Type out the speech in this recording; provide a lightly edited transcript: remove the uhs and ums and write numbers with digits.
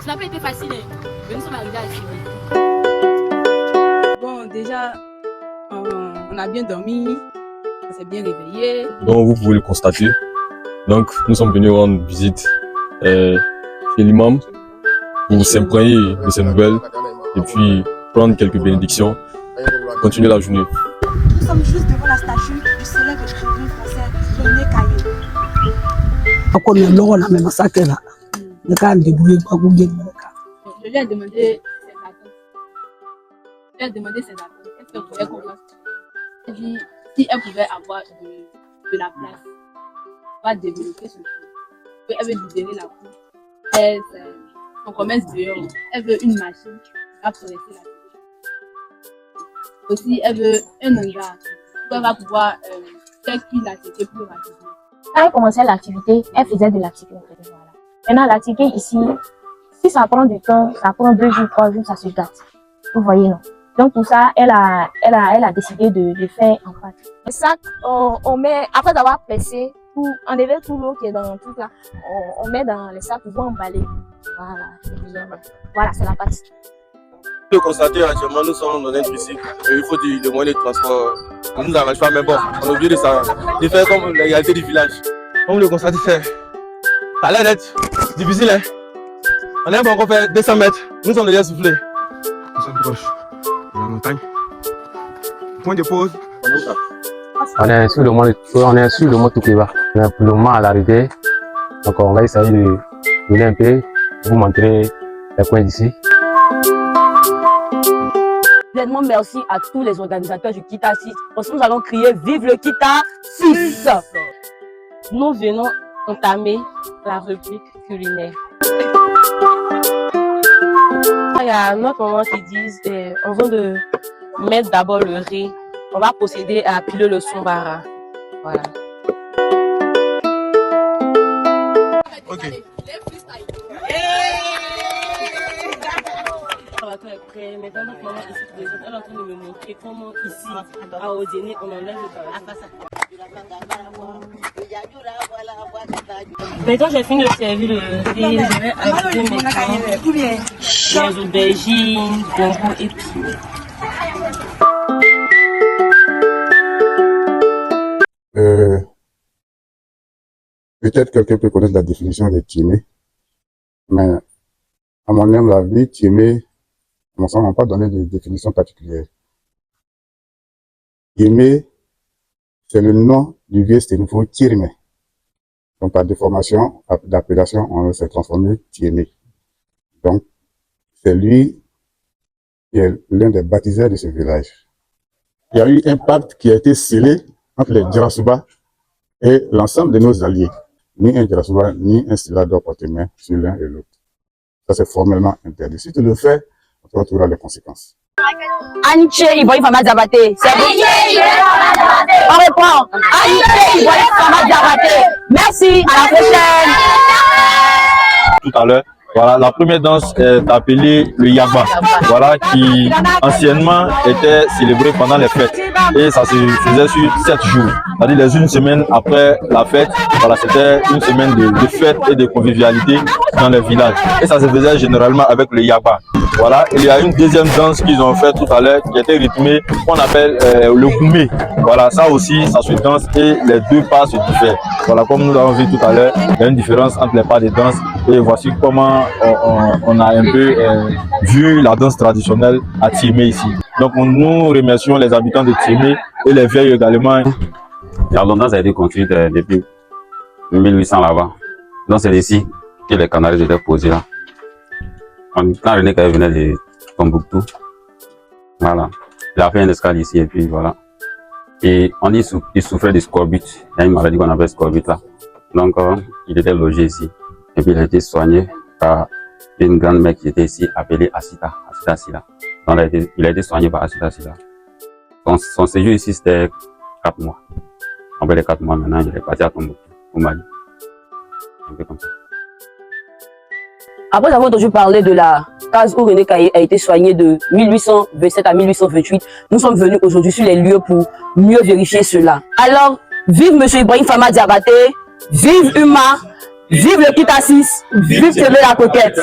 n'a pas été facile, mais nous sommes arrivés à essayer. Bon, déjà, on a bien dormi, on s'est bien réveillé. Donc vous pouvez le constater. Donc nous sommes venus rendre visite chez l'imam pour s'imprégner de ces nouvelles et puis prendre quelques bénédictions, continuer la journée. Nous sommes juste devant la statue du célèbre écrivain français René Caillé. Ako na logo na me massacre là. Ne kan débrouiller pas pour gagner. Je lui ai demandé ses attentes. Qu'est-ce qu'elle voulait qu'on fasse? Elle dit si elle pouvait avoir de la place, on va développer son truc. Elle veut libérer la cour. Son commerce dehors. Elle veut une machine qui va progresser la vie. Aussi, elle veut un hangar où elle va pouvoir faire cuire la sécurité plus rapidement. Quand elle commençait l'activité, elle faisait de la sécurité. Voilà. Maintenant, la sécurité ici, si ça prend du temps, ça prend 2 jours, 3 jours, ça se gâte. Vous voyez, non? Donc, tout ça, elle a décidé de faire en pâte. Le sac, on met, après avoir pressé, pour enlever tout l'eau qui est dans tout là, on met dans les sacs pour pouvoir emballer. Voilà, c'est la pâte. Vous pouvez constater actuellement, nous sommes dans un tricycle et il faut des moyens de transport. On nous arrange pas, mais bon, on est obligé de faire comme la réalité du village. Comme vous le constatez, ça a l'air d'être difficile. Hein? On a encore fait 200 mètres, nous sommes déjà soufflés. Nous sommes proches de la montagne. Point de pause. On est sur le mont Toukeba. On est pour le moment à l'arrivée. Donc on va essayer de venir un peu, vous montrer les coins d'ici. Pleinement merci à tous les organisateurs du Kita 6 parce que nous allons crier vive le Kita 6. Nous venons entamer la rubrique culinaire. Il y a un autre moment qui disent on vient de mettre d'abord le riz, on va procéder à piler le sombara. Voilà. Ok. Maintenant, notre maman ici présente, elle est en train de me montrer comment ici, à Odéné, on enlève le baratin. Maintenant, j'ai fini de servir le riz, je vais ajouter maintenant les aubergines, bonbons et tout. Peut-être quelqu'un peut connaître la définition de Tiémé, mais à mon humble avis, Tiémé, on ne s'en pas donné de définition particulière. Tiémé, c'est le nom du vieux Sténifo Tiémé. Donc, par déformation d'appellation, on s'est transformé Tiémé. Donc, c'est lui qui est l'un des baptiseurs de ce village. Il y a eu un pacte qui a été scellé entre les Djarasuba et l'ensemble de nos alliés. Ni un Djarasuba, ni un Sila doit porter main sur l'un et l'autre. Ça, c'est formellement interdit. Si tu le fais, on trouvera les conséquences. Aniche Ibrahim Fama Diabaté. On reprend. Aniche Ibrahim Fama Diabaté. Merci, à la prochaine. Tout à l'heure. Voilà, la première danse est appelée le Yagba, voilà, qui anciennement était célébrée pendant les fêtes. Et ça se faisait sur 7 jours. C'est-à-dire les une semaine après la fête, voilà, c'était une semaine de fête et de convivialité dans les villages. Et ça se faisait généralement avec le Yagba. Voilà, il y a une deuxième danse qu'ils ont fait tout à l'heure qui était rythmée, qu'on appelle le Goumé. Voilà, ça aussi, ça se danse et les deux pas se diffèrent. Voilà, comme nous l'avons vu tout à l'heure, il y a une différence entre les pas de danse et voici comment on a un peu vu la danse traditionnelle à Tiémé ici. Donc nous remercions les habitants de Tiémé et les vieilles également. La danse a été construite depuis 1800 là-bas. Donc c'est ici que les Canaries étaient posés là. Quand René Caillé venait de Tombouctou, voilà, il a fait une escale ici et puis voilà. Et on dit qu'il souffrait de scorbut. Il y a une maladie qu'on appelle scorbut là. Donc il était logé ici. Et puis il a été soigné par une grande mère qui était ici appelée Asita Sila. Donc il a été soigné par Asita Sila. Son séjour ici c'était 4 mois. Après les 4 mois maintenant il est parti à Tombouctou, au Mali. Un peu comme ça. Après avoir entendu parler de la case où René Caillé a été soigné de 1827 à 1828, nous sommes venus aujourd'hui sur les lieux pour mieux vérifier cela. Alors, vive M. Ibrahim Fama Diabaté, vive Uma, vive le Kita 6, vive Tiémé la Coquette.